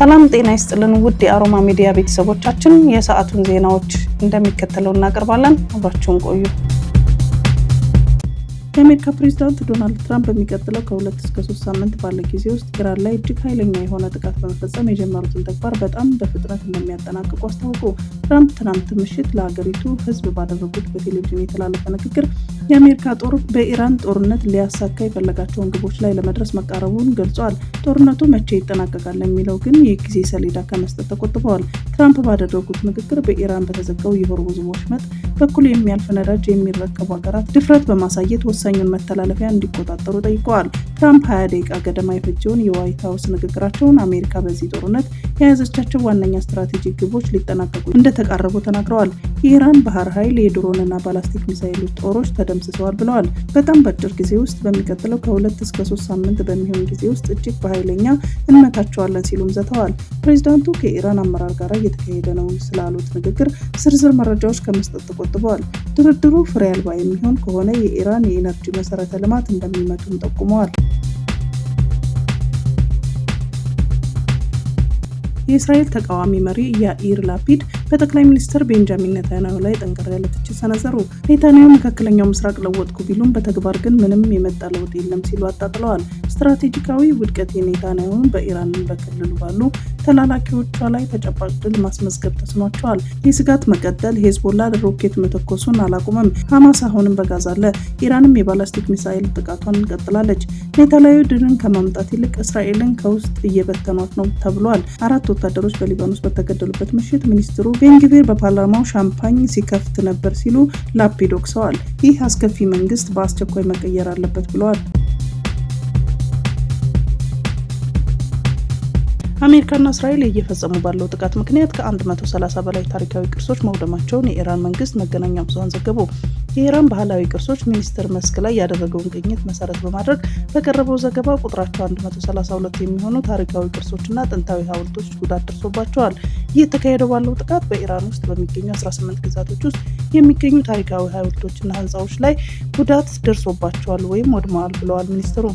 ሰላም ጤና ይስጥልን ውድ የአሮማ ሚዲያ ቤተሰቦቻችን፣ የሰዓቱን ዜናዎች እንደሚከተለው እናቀርባለን። አብራችሁን ቆዩ። የአሜሪካ ፕሬዝዳንት ዶናልድ ትራምፕ በሚቀጥለው ከ2 እስከ 3 ሳምንት ባለ ጊዜ ውስጥ ኢራን ላይ እጅግ ኃይለኛ የሆነ ጥቃት በመፈጸም የጀመሩትን ተግባር በጣም በፍጥነት እንደሚያጠናቅቁ አስታወቁ። ትራምፕ ትናንት ምሽት ለሀገሪቱ ሕዝብ ባደረጉት በቴሌቪዥን የተላለፈ ንግግር የአሜሪካ ጦር በኢራን ጦርነት ሊያሳካ የፈለጋቸውን ግቦች ላይ ለመድረስ መቃረቡን ገልጿል። ጦርነቱ መቼ ይጠናቀቃል የሚለው ግን የጊዜ ሰሌዳ ከመስጠት ተቆጥበዋል። ትራምፕ ባደረጉት ንግግር በኢራን በተዘጋው የሆርሙዝ ወሽመጥ በኩል የሚያልፍ ነዳጅ የሚረከቡ ሀገራት ድፍረት በማሳየት ወሳኙን መተላለፊያ እንዲቆጣጠሩ ጠይቀዋል። ትራምፕ 20 ደቂቃ ገደማ የፈጀውን የዋይት ሀውስ ንግግራቸውን አሜሪካ በዚህ ጦርነት የያዘቻቸው ዋነኛ ስትራቴጂክ ግቦች ሊጠናቀቁ እንደተቃረቡ ተናግረዋል። የኢራን ባህር ኃይል የድሮንና ባላስቲክ ሚሳይሎች ጦሮች ተደምስሰዋል ብለዋል። በጣም በአጭር ጊዜ ውስጥ በሚቀጥለው ከ2 እስከ 3 ሳምንት በሚሆን ጊዜ ውስጥ እጅግ በኃይለኛ እንመታቸዋለን ሲሉም ዝተዋል። ፕሬዚዳንቱ ከኢራን አመራር ጋር እየተካሄደ ነው ስላሉት ንግግር ዝርዝር መረጃዎች ከመስጠት ተቆጥበዋል። ድርድሩ ፍሬ አልባ የሚሆን ከሆነ የኢራን የኢነርጂ መሰረተ ልማት እንደሚመቱም ጠቁመዋል። የእስራኤል ተቃዋሚ መሪ ያኢር ላፒድ በጠቅላይ ሚኒስትር ቤንጃሚን ኔታንያሁ ላይ ጠንከር ያለ ትችት ሰነዘሩ። ኔታንያሁ መካከለኛው ምስራቅ ለወጥኩ ቢሉም በተግባር ግን ምንም የመጣ ለውጥ የለም ሲሉ አጣጥለዋል። ስትራቴጂካዊ ውድቀት የኔታንያሁን በኢራን በክልሉ ባሉ ተላላኪዎቿ ላይ ተጨባጭ ድል ማስመዝገብ ተስኗቸዋል። የስጋት መቀጠል ሄዝቦላ ሮኬት መተኮሱን አላቁምም። ሐማስ አሁንም በጋዛ አለ። ኢራንም የባላስቲክ ሚሳይል ጥቃቷን እንቀጥላለች። ኔታንያሁ ድልን ከማምጣት ይልቅ እስራኤልን ከውስጥ እየበተኗት ነው ተብሏል። 4 ወታደሮች በሊባኖስ በተገደሉበት ምሽት ሚኒስትሩ ቤንግቪር በፓርላማው ሻምፓኝ ሲከፍት ነበር ሲሉ ላፒድ ወቅሰዋል። ይህ አስከፊ መንግስት በአስቸኳይ መቀየር አለበት ብለዋል። አሜሪካና እስራኤል እየፈጸሙ ባለው ጥቃት ምክንያት ከ130 በላይ ታሪካዊ ቅርሶች መውደማቸውን የኢራን መንግስት መገናኛ ብዙሃን ዘገቡ። የኢራን ባህላዊ ቅርሶች ሚኒስቴር መስክ ላይ ያደረገውን ቅኝት መሰረት በማድረግ በቀረበው ዘገባ ቁጥራቸው 132 የሚሆኑ ታሪካዊ ቅርሶችና ጥንታዊ ሐውልቶች ጉዳት ደርሶባቸዋል። እየተካሄደ ባለው ጥቃት በኢራን ውስጥ በሚገኙ 18 ግዛቶች ውስጥ የሚገኙ ታሪካዊ ሐውልቶችና ህንፃዎች ላይ ጉዳት ደርሶባቸዋል ወይም ወድመዋል ብለዋል ሚኒስትሩ።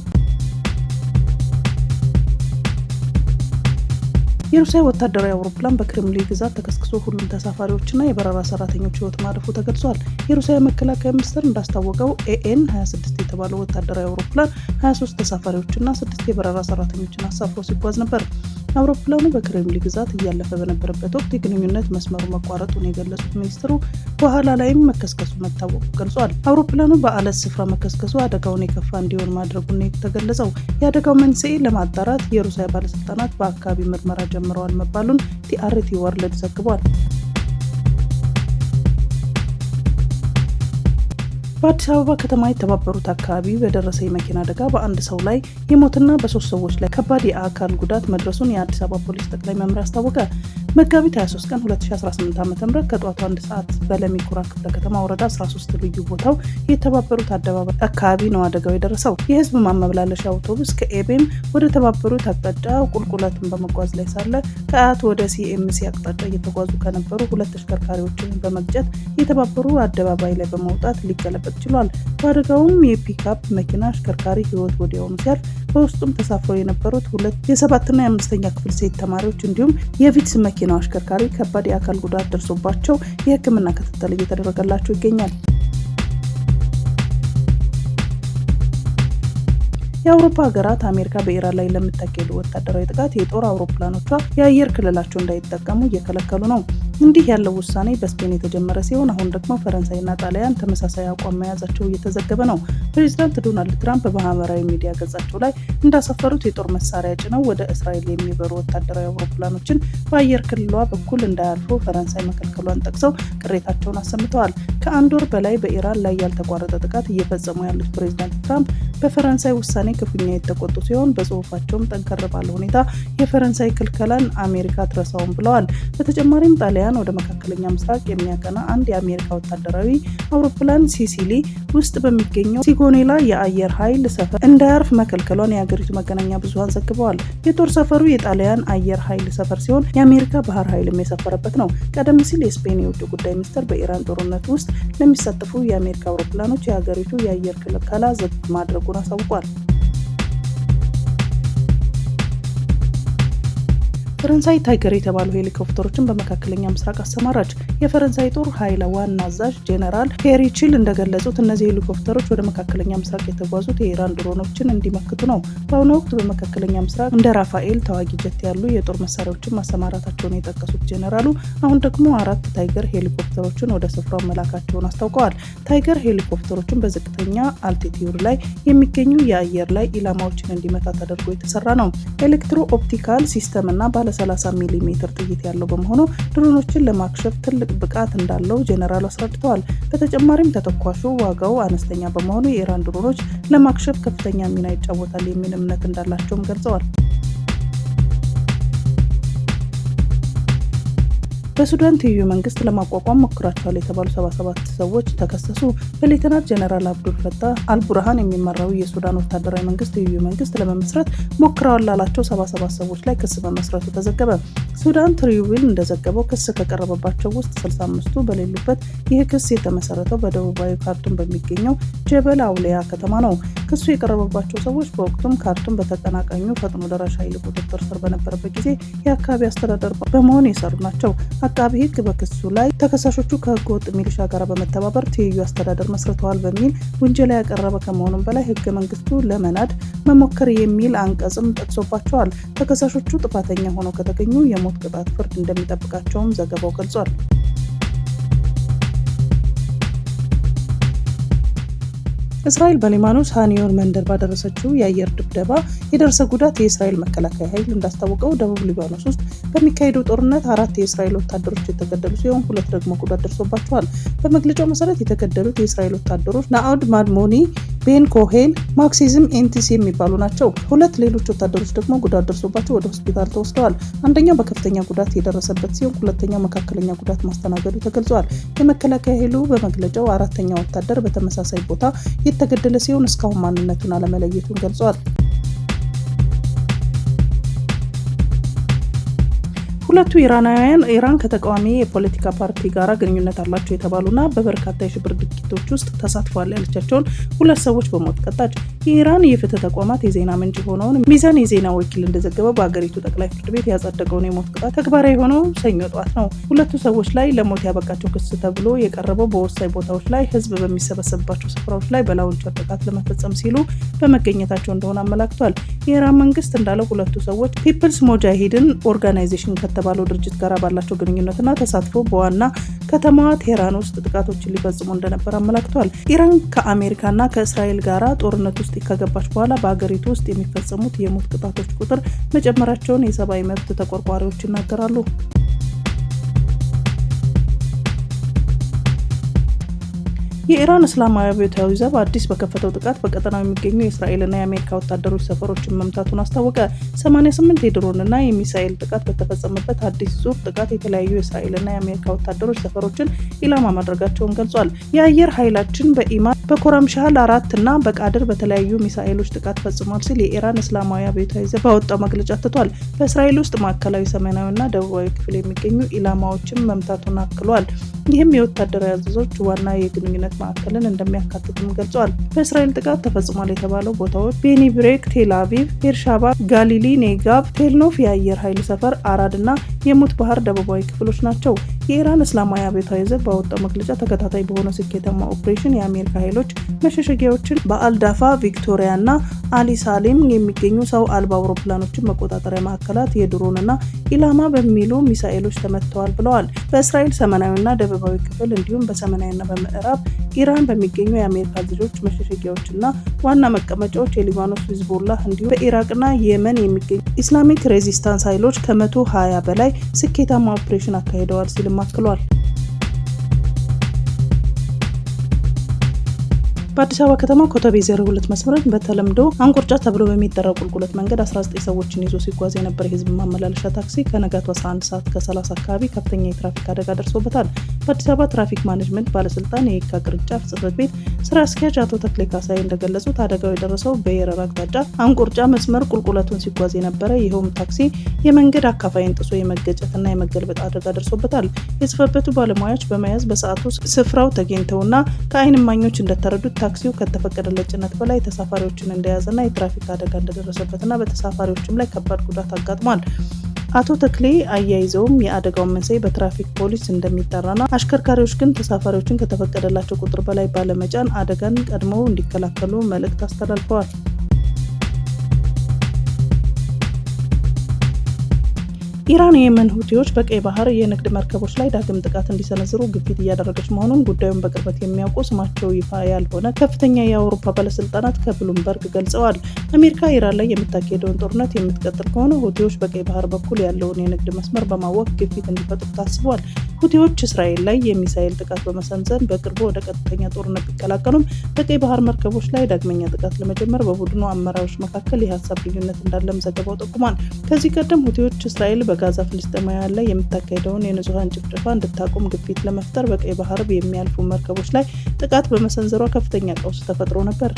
የሩሲያ ወታደራዊ አውሮፕላን በክሬምሊን ግዛት ተከስክሶ ሁሉም ተሳፋሪዎችና የበረራ ሰራተኞች ህይወት ማለፉ ተገልጿል። የሩሲያ መከላከያ ሚኒስቴር እንዳስታወቀው ኤኤን 26 የተባለው ወታደራዊ አውሮፕላን 23 ተሳፋሪዎችና 6 የበረራ ሰራተኞችን አሳፍሮ ሲጓዝ ነበር። አውሮፕላኑ በክሬምሊን ግዛት እያለፈ በነበረበት ወቅት የግንኙነት መስመሩ መቋረጡን የገለጹት ሚኒስትሩ በኋላ ላይም መከስከሱ መታወቁ ገልጿል። አውሮፕላኑ በአለት ስፍራ መከስከሱ አደጋውን የከፋ እንዲሆን ማድረጉን የተገለጸው የአደጋው መንስኤ ለማጣራት የሩሲያ ባለስልጣናት በአካባቢ ምርመራ ጀምረዋል መባሉን ቲአርቲ ወርልድ ዘግቧል። በአዲስ አበባ ከተማ የተባበሩት አካባቢ በደረሰ የመኪና አደጋ በአንድ ሰው ላይ የሞትና በ3 ሰዎች ላይ ከባድ የአካል ጉዳት መድረሱን የአዲስ አበባ ፖሊስ ጠቅላይ መምሪያ አስታወቀ። መጋቢት 23 ቀን 2018 ዓ.ም ከጠዋቱ 1 ሰዓት በለሚ ኩራ ክፍለ ከተማ ወረዳ 13 ልዩ ቦታው የተባበሩት አደባባይ አካባቢ ነው አደጋው የደረሰው። የህዝብ ማመላለሻ አውቶቡስ ከኤቤም ወደ ተባበሩት አቅጣጫ ቁልቁለትን በመጓዝ ላይ ሳለ ከአያት ወደ ሲኤምሲ አቅጣጫ እየተጓዙ ከነበሩ 2 ተሽከርካሪዎችን በመግጨት የተባበሩ አደባባይ ላይ በመውጣት ሊገለበጥ ችሏል። በአደጋውም የፒክአፕ መኪና አሽከርካሪ ህይወት ወዲያውኑ ሲያልፍ በውስጡም ተሳፍረው የነበሩት 2 የ7ና የ5ኛ ክፍል ሴት ተማሪዎች እንዲሁም የቪትስ መኪናው አሽከርካሪ ከባድ የአካል ጉዳት ደርሶባቸው የሕክምና ክትትል እየተደረገላቸው ይገኛል። የአውሮፓ ሀገራት አሜሪካ በኢራን ላይ ለምታካሄዱ ወታደራዊ ጥቃት የጦር አውሮፕላኖቿ የአየር ክልላቸው እንዳይጠቀሙ እየከለከሉ ነው። እንዲህ ያለው ውሳኔ በስፔን የተጀመረ ሲሆን አሁን ደግሞ ፈረንሳይና ጣሊያን ተመሳሳይ አቋም መያዛቸው እየተዘገበ ነው። ፕሬዚዳንት ዶናልድ ትራምፕ በማህበራዊ ሚዲያ ገጻቸው ላይ እንዳሰፈሩት የጦር መሳሪያ ጭነው ወደ እስራኤል የሚበሩ ወታደራዊ አውሮፕላኖችን በአየር ክልሏ በኩል እንዳያልፉ ፈረንሳይ መከልከሏን ጠቅሰው ቅሬታቸውን አሰምተዋል። ከ1 ወር በላይ በኢራን ላይ ያልተቋረጠ ጥቃት እየፈጸሙ ያሉት ፕሬዚዳንት ትራምፕ በፈረንሳይ ውሳኔ ክፉኛ የተቆጡ ሲሆን በጽሁፋቸውም ጠንከር ባለ ሁኔታ የፈረንሳይ ክልከላን አሜሪካ ትረሳውም ብለዋል። በተጨማሪም ጣሊያን ወደ መካከለኛ ምስራቅ የሚያቀና አንድ የአሜሪካ ወታደራዊ አውሮፕላን ሲሲሊ ውስጥ በሚገኘው ሲጎኔላ የአየር ኃይል ሰፈር እንዳያርፍ መከልከሏን የሀገሪቱ መገናኛ ብዙሃን ዘግበዋል። የጦር ሰፈሩ የጣሊያን አየር ኃይል ሰፈር ሲሆን የአሜሪካ ባህር ኃይልም የሰፈረበት ነው። ቀደም ሲል የስፔን የውጭ ጉዳይ ሚኒስትር በኢራን ጦርነት ውስጥ ለሚሳተፉ የአሜሪካ አውሮፕላኖች የሀገሪቱ የአየር ክልከላ ዝግ ማድረጉን አሳውቋል። ፈረንሳይ ታይገር የተባሉ ሄሊኮፕተሮችን በመካከለኛ ምስራቅ አሰማራች። የፈረንሳይ ጦር ኃይል ዋና አዛዥ ጄኔራል ፔሪቺል እንደገለጹት እነዚህ ሄሊኮፕተሮች ወደ መካከለኛ ምስራቅ የተጓዙት የኢራን ድሮኖችን እንዲመክቱ ነው። በአሁኑ ወቅት በመካከለኛ ምስራቅ እንደ ራፋኤል ተዋጊ ጀት ያሉ የጦር መሳሪያዎችን ማሰማራታቸውን የጠቀሱት ጄኔራሉ አሁን ደግሞ 4 ታይገር ሄሊኮፕተሮችን ወደ ስፍራው መላካቸውን አስታውቀዋል። ታይገር ሄሊኮፕተሮችን በዝቅተኛ አልቲቲዩድ ላይ የሚገኙ የአየር ላይ ኢላማዎችን እንዲመታ ተደርጎ የተሰራ ነው። ኤሌክትሮ ኦፕቲካል ሲስተም እና ባለ 30 ሚሜ ጥይት ያለው በመሆኑ ድሮኖችን ለማክሸፍ ትልቅ ብቃት እንዳለው ጄኔራሉ አስረድተዋል። በተጨማሪም ተተኳሹ ዋጋው አነስተኛ በመሆኑ የኢራን ድሮኖች ለማክሸፍ ከፍተኛ ሚና ይጫወታል የሚል እምነት እንዳላቸውም ገልጸዋል። በሱዳን ትይዩ መንግስት ለማቋቋም ሞክራቸዋል የተባሉ 77 ሰዎች ተከሰሱ። በሌተናንት ጄኔራል አብዱል ፈታህ አልቡርሃን የሚመራው የሱዳን ወታደራዊ መንግስት ትይዩ መንግስት ለመመስረት ሞክረዋል ላላቸው 77 ሰዎች ላይ ክስ መመስረቱ ተዘገበ። ሱዳን ትሪቡን እንደዘገበው ክስ ከቀረበባቸው ውስጥ 65ቱ በሌሉበት ይህ ክስ የተመሰረተው በደቡባዊ ካርቱም በሚገኘው ጀበል አውሊያ ከተማ ነው። ክሱ የቀረበባቸው ሰዎች በወቅቱም ካርቱም በተቀናቃኙ ፈጥኖ ደራሽ ኃይል ቁጥጥር ስር በነበረበት ጊዜ የአካባቢ አስተዳደር በመሆን የሰሩ ናቸው። አቃቢ ሕግ በክሱ ላይ ተከሳሾቹ ከህገ ወጥ ሚሊሻ ጋር በመተባበር ትይዩ አስተዳደር መስርተዋል በሚል ውንጀላ ያቀረበ ከመሆኑም በላይ ህገ መንግስቱ ለመናድ መሞከር የሚል አንቀጽም ጠቅሶባቸዋል። ተከሳሾቹ ጥፋተኛ ሆነው ከተገኙ የሞት ቅጣት ፍርድ እንደሚጠብቃቸውም ዘገባው ገልጿል። እስራኤል በሊባኖስ ሃኒዮን መንደር ባደረሰችው የአየር ድብደባ የደረሰ ጉዳት የእስራኤል መከላከያ ኃይል እንዳስታወቀው ደቡብ ሊባኖስ ውስጥ በሚካሄደው ጦርነት 4 የእስራኤል ወታደሮች የተገደሉ ሲሆን 2 ደግሞ ጉዳት ደርሶባቸዋል። በመግለጫው መሰረት የተገደሉት የእስራኤል ወታደሮች ናአውድ ማድሞኒ፣ ቤን ኮሄል፣ ማክሲዝም ኤንቲስ የሚባሉ ናቸው። 2 ሌሎች ወታደሮች ደግሞ ጉዳት ደርሶባቸው ወደ ሆስፒታል ተወስደዋል። አንደኛው በከፍተኛ ጉዳት የደረሰበት ሲሆን ሁለተኛው መካከለኛ ጉዳት ማስተናገዱ ተገልጿል። የመከላከያ ኃይሉ በመግለጫው 4ኛው ወታደር በተመሳሳይ ቦታ የተገደለ ሲሆን እስካሁን ማንነቱን አለመለየቱን ገልጿል። ሁለቱ ኢራናውያን ኢራን ከተቃዋሚ የፖለቲካ ፓርቲ ጋር ግንኙነት አላቸው የተባሉና በበርካታ የሽብር ድርጊቶች ውስጥ ተሳትፈዋል ያለቻቸውን 2 ሰዎች በሞት ቀጣች። የኢራን የፍትህ ተቋማት የዜና ምንጭ የሆነውን ሚዛን የዜና ወኪል እንደዘገበው በአገሪቱ ጠቅላይ ፍርድ ቤት ያጸደቀውን የሞት ቅጣት ተግባራዊ የሆነው ሰኞ ጠዋት ነው። 2 ሰዎች ላይ ለሞት ያበቃቸው ክስ ተብሎ የቀረበው በወሳኝ ቦታዎች ላይ ህዝብ በሚሰበሰብባቸው ስፍራዎች ላይ በላውንቸር ጥቃት ለመፈጸም ሲሉ በመገኘታቸው እንደሆነ አመላክቷል። የኢራን መንግስት እንዳለው 2 ሰዎች ፒፕልስ ሞጃሂድን ኦርጋናይዜሽን ከተባለው ድርጅት ጋር ባላቸው ግንኙነትና ተሳትፎ በዋና ከተማዋ ቴህራን ውስጥ ጥቃቶችን ሊፈጽሙ እንደነበር አመላክቷል። ኢራን ከአሜሪካና ከእስራኤል ጋራ ጦርነት ውስጥ ከገባች በኋላ በአገሪቱ ውስጥ የሚፈጸሙት የሞት ቅጣቶች ቁጥር መጨመራቸውን የሰብአዊ መብት ተቆርቋሪዎች ይናገራሉ። የኢራን እስላማዊ አብዮታዊ ዘብ አዲስ በከፈተው ጥቃት በቀጠናው የሚገኙ የእስራኤልና የአሜሪካ ወታደሮች ሰፈሮችን መምታቱን አስታወቀ። 88 የድሮንና የሚሳኤል ጥቃት በተፈጸመበት አዲስ ዙር ጥቃት የተለያዩ የእስራኤልና የአሜሪካ ወታደሮች ሰፈሮችን ኢላማ ማድረጋቸውን ገልጿል። የአየር ኃይላችን በኢማን በኮረምሻል 4 እና በቃድር በተለያዩ ሚሳኤሎች ጥቃት ፈጽሟል ሲል የኢራን እስላማዊ አብዮታዊ ዘብ ባወጣው መግለጫ አትቷል። በእስራኤል ውስጥ ማዕከላዊ፣ ሰሜናዊና ደቡባዊ ክፍል የሚገኙ ኢላማዎችን መምታቱን አክሏል። ይህም የወታደራዊ አዛዦች ዋና የግንኙነት ማዕከልን እንደሚያካትትም ገልጿል። በእስራኤል ጥቃት ተፈጽሟል የተባለው ቦታዎች ቤኒ ብሬክ፣ ቴል አቪቭ፣ ቤርሻባ፣ ጋሊሊ፣ ኔጋቭ፣ ቴልኖፍ የአየር ኃይል ሰፈር፣ አራድ እና የሙት ባህር ደቡባዊ ክፍሎች ናቸው። የኢራን እስላማዊ አብዮታዊ ዘብ ባወጣው መግለጫ ተከታታይ በሆነ ስኬታማ ኦፕሬሽን የአሜሪካ ኃይሎች መሸሸጊያዎችን በአልዳፋ፣ ቪክቶሪያ እና አሊ ሳሌም የሚገኙ ሰው አልባ አውሮፕላኖችን መቆጣጠሪያ ማዕከላት የድሮንና ኢላማ በሚሉ ሚሳኤሎች ተመትተዋል ብለዋል። በእስራኤል ሰሜናዊና ደቡባዊ ክፍል እንዲሁም በሰሜናዊና በምዕራብ ኢራን በሚገኙ የአሜሪካ ዜጎች መሸሸጊያዎችና ዋና መቀመጫዎች የሊባኖስ ሂዝቦላህ እንዲሁም በኢራቅና የመን የሚገኙ ኢስላሚክ ሬዚስታንስ ኃይሎች ከ120 በላይ ስኬታማ ኦፕሬሽን አካሂደዋል ሲልም አክሏል። በአዲስ አበባ ከተማ ኮተቤ 02 መስመር በተለምዶ አንቆርጫ ተብሎ በሚጠራው ቁልቁለት መንገድ 19 ሰዎችን ይዞ ሲጓዝ የነበረ የህዝብ ማመላለሻ ታክሲ ከነጋቱ 11 ሰዓት ከ30 አካባቢ ከፍተኛ የትራፊክ አደጋ ደርሶበታል። በአዲስ አበባ ትራፊክ ማኔጅመንት ባለስልጣን የየካ ቅርንጫፍ ጽሕፈት ቤት ስራ አስኪያጅ አቶ ተክሌ ካሳይ እንደገለጹት አደጋው የደረሰው በየረር አቅጣጫ አንቆርጫ መስመር ቁልቁለቱን ሲጓዝ የነበረ ይኸውም ታክሲ የመንገድ አካፋይን ጥሶ የመገጨትና የመገልበጥ አደጋ ደርሶበታል። የጽሕፈት ቤቱ ባለሙያዎች በመያዝ በሰዓቱ ስፍራው ተገኝተውና ከዓይን እማኞች እንደተረዱት ታክሲው ከተፈቀደለት ጭነት በላይ ተሳፋሪዎችን እንደያዘና የትራፊክ አደጋ እንደደረሰበትና በተሳፋሪዎችም ላይ ከባድ ጉዳት አጋጥሟል። አቶ ተክሌ አያይዘውም የአደጋውን መንስኤ በትራፊክ ፖሊስ እንደሚጣራና አሽከርካሪዎች ግን ተሳፋሪዎችን ከተፈቀደላቸው ቁጥር በላይ ባለመጫን አደጋን ቀድመው እንዲከላከሉ መልእክት አስተላልፈዋል። ኢራን የየመን ሁቲዎች በቀይ ባህር የንግድ መርከቦች ላይ ዳግም ጥቃት እንዲሰነዝሩ ግፊት እያደረገች መሆኑን ጉዳዩን በቅርበት የሚያውቁ ስማቸው ይፋ ያልሆነ ከፍተኛ የአውሮፓ ባለስልጣናት ከብሉምበርግ ገልጸዋል። አሜሪካ ኢራን ላይ የምታካሄደውን ጦርነት የምትቀጥል ከሆነ ሁቲዎች በቀይ ባህር በኩል ያለውን የንግድ መስመር በማወቅ ግፊት እንዲፈጥሩ ታስቧል። ሁቲዎች እስራኤል ላይ የሚሳኤል ጥቃት በመሰንዘር በቅርቡ ወደ ቀጥተኛ ጦርነት ቢቀላቀሉም በቀይ ባህር መርከቦች ላይ ዳግመኛ ጥቃት ለመጀመር በቡድኑ አመራሮች መካከል የሀሳብ ልዩነት እንዳለም ዘገባው ጠቁሟል። ከዚህ ቀደም ሁቲዎች እስራኤል በጋዛ ፍልስጤማውያን ላይ የምታካሄደውን የንጹሃን ጭፍጨፋ እንድታቆም ግፊት ለመፍጠር በቀይ ባህር የሚያልፉ መርከቦች ላይ ጥቃት በመሰንዘሯ ከፍተኛ ቀውስ ተፈጥሮ ነበር።